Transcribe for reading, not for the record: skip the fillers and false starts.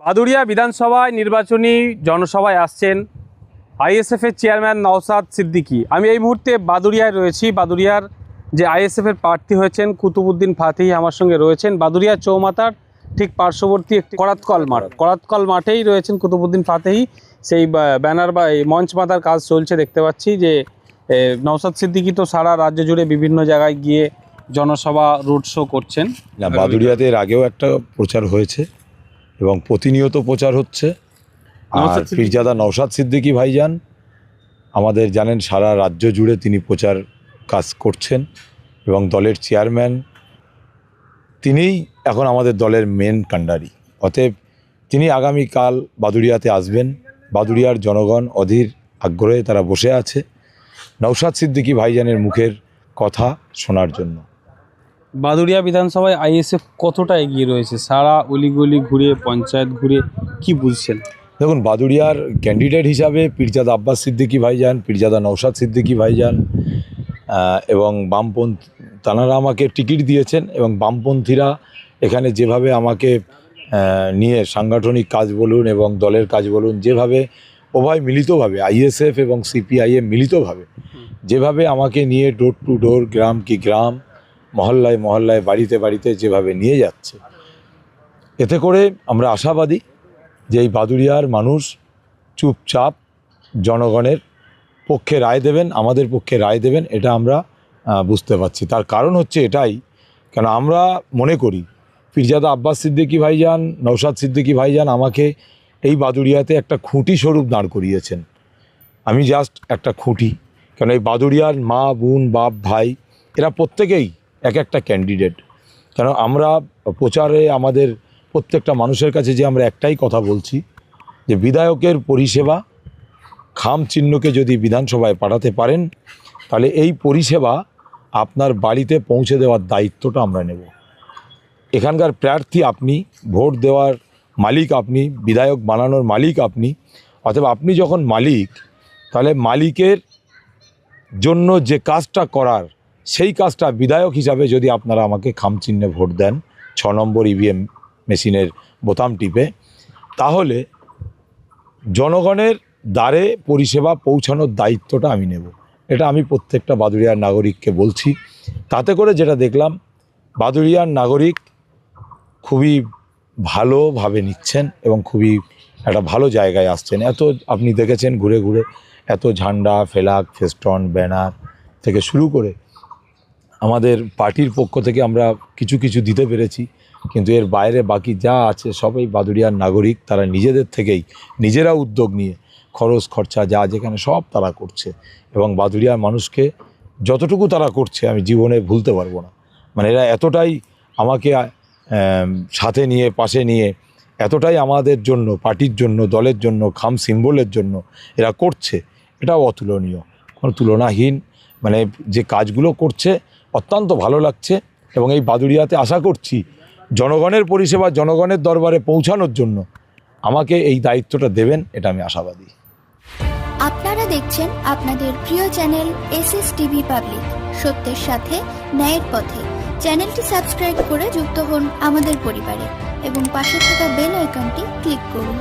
বাদুড়িয়া বিধানসভায় নির্বাচনী জনসভায় আসছেন আইএসএফের চেয়ারম্যান নওশাদ সিদ্দিকী। আমি এই মুহূর্তে বাদুড়িয়ায় রয়েছি। বাদুড়িয়ার যে আইএসএফের প্রার্থী হয়েছেন কুতুবুদ্দিন ফাতেহি আমার সঙ্গে রয়েছেন। বাদুড়িয়া চৌমাথার ঠিক পার্শ্ববর্তী একটি করাতকল মাঠেই রয়েছেন কুতুবুদ্দিন ফাতেহি। সেই ব্যানার বা এই মঞ্চ বাঁধার কাজ চলছে দেখতে পাচ্ছি। যে নওশাদ সিদ্দিকী তো সারা রাজ্য জুড়ে বিভিন্ন জায়গায় গিয়ে জনসভা রোড শো করছেন। না, বাদুড়িয়াতে এর আগেও একটা প্রচার হয়েছে এবং প্রতিনিয়ত প্রচার হচ্ছে। আর পীরজাদা নওশাদ সিদ্দিকী ভাইজান আমাদের জানেন সারা রাজ্য জুড়ে তিনি প্রচার কাজ করছেন এবং দলের চেয়ারম্যান তিনিই এখন আমাদের দলের মেন কাণ্ডারি। অতএব তিনি আগামীকাল বাদুড়িয়াতে আসবেন। বাদুড়িয়ার জনগণ অধীর আগ্রহে তারা বসে আছে নওশাদ সিদ্দিকী ভাইজানের মুখের কথা শোনার জন্য। বাদুড়িয়া বিধানসভায় আইএসএফ কতটা এগিয়ে রয়েছে? সারা অলিগলি ঘুরে পঞ্চায়েত ঘুরে কি বুঝছেন? দেখুন, বাদুড়িয়ার ক্যান্ডিডেট হিসাবে পীরজাদা আব্বাস সিদ্দিকী ভাইজান, পীরজাদা নওশাদ সিদ্দিকী ভাইজান এবং বামপন্থী তাঁরা আমাকে টিকিট দিয়েছেন এবং বামপন্থীরা এখানে যেভাবে আমাকে নিয়ে সাংগঠনিক কাজ বলুন এবং দলের কাজ বলুন, যেভাবে উভয় মিলিতভাবে আইএসএফ এবং সিপিআইএম মিলিতভাবে যেভাবে আমাকে নিয়ে ডোর টু ডোর, গ্রাম কি গ্রাম, মহল্লায় মহল্লায়, বাড়িতে বাড়িতে যেভাবে নিয়ে যাচ্ছে, এতে করে আমরা আশাবাদী যে এই বাদুড়িয়ার মানুষ চুপচাপ জনগণের পক্ষে রায় দেবেন, আমাদের পক্ষে রায় দেবেন, এটা আমরা বুঝতে পারছি। তার কারণ হচ্ছে এটাই, কেন আমরা মনে করি পীরজাদা আব্বাস সিদ্দিকী ভাইজান, নওশাদ সিদ্দিকী ভাইজান আমাকে এই বাদুড়িয়াতে একটা খুঁটি স্বরূপ দাঁড় করিয়েছেন। আমি জাস্ট একটা খুঁটি, কেন এই বাদুড়িয়ার মা, বোন, বাপ, ভাই এরা প্রত্যেকেই এক একটা ক্যান্ডিডেট। কেন আমরা প্রচারে আমাদের প্রত্যেকটা মানুষের কাছে যে আমরা একটাই কথা বলছি যে বিধায়কের পরিষেবা খাম চিহ্নকে যদি বিধানসভায় পাঠাতে পারেন তাহলে এই পরিষেবা আপনার বাড়িতে পৌঁছে দেওয়ার দায়িত্বটা আমরা নেব। এখানকার প্রার্থী আপনি, ভোট দেওয়ার মালিক আপনি, বিধায়ক বানানোর মালিক আপনি। অতএব আপনি যখন মালিক, তাহলে মালিকের জন্য যে কাজটা করার সেই কাজটা বিধায়ক হিসাবে যদি আপনারা আমাকে খাম চিহ্নে ভোট দেন, 6 নম্বর ইভিএম মেশিনের বোতাম টিপে, তাহলে জনগণের দ্বারে পরিষেবা পৌঁছানোর দায়িত্বটা আমি নেব। এটা আমি প্রত্যেকটা বাদুড়িয়ার নাগরিককে বলছি। তাতে করে যেটা দেখলাম, বাদুড়িয়ার নাগরিক খুবই ভালোভাবে নিচ্ছেন এবং খুবই একটা ভালো জায়গায় আসছেন। এত আপনি দেখেছেন ঘুরে ঘুরে এত ঝান্ডা, ফেলাক, ফেস্টন, ব্যানার থেকে শুরু করে আমাদের পার্টির পক্ষ থেকে আমরা কিছু কিছু দিতে পেরেছি, কিন্তু এর বাইরে বাকি যা আছে সবাই বাদুড়িয়ার নাগরিক। তারা নিজেদের থেকেই নিজেরা উদ্যোগ নিয়ে খরচ খরচা যা যেখানে সব তারা করছে এবং বাদুড়িয়ার মানুষকে যতটুকু তারা করছে আমি জীবনে ভুলতে পারবো না। মানে এরা এতটাই আমাকে সাথে নিয়ে, পাশে নিয়ে, এতটাই আমাদের জন্য, পার্টির জন্য, দলের জন্য, খাম সিম্বলের জন্য এরা করছে, এটাও অতুলনীয়, কোনো তুলনাহীন। মানে যে কাজগুলো করছে অত্যন্ত ভালো লাগছে এবং এই বাদুড়িয়াতে আশা করছি জনগণের পরিষেবা জনগণের দরবারে পৌঁছানোর জন্য আমাকে এই দায়িত্বটা দেবেন, এটা আমি আশাবাদী। আপনারা দেখছেন আপনাদের প্রিয় চ্যানেল SSTV পাবলিক, সত্যের সাথে ন্যায়ের পথে। চ্যানেলটি সাবস্ক্রাইব করে যুক্ত হন আমাদের পরিবারে এবং পাশে থাকা বেল আইকনটি ক্লিক করুন।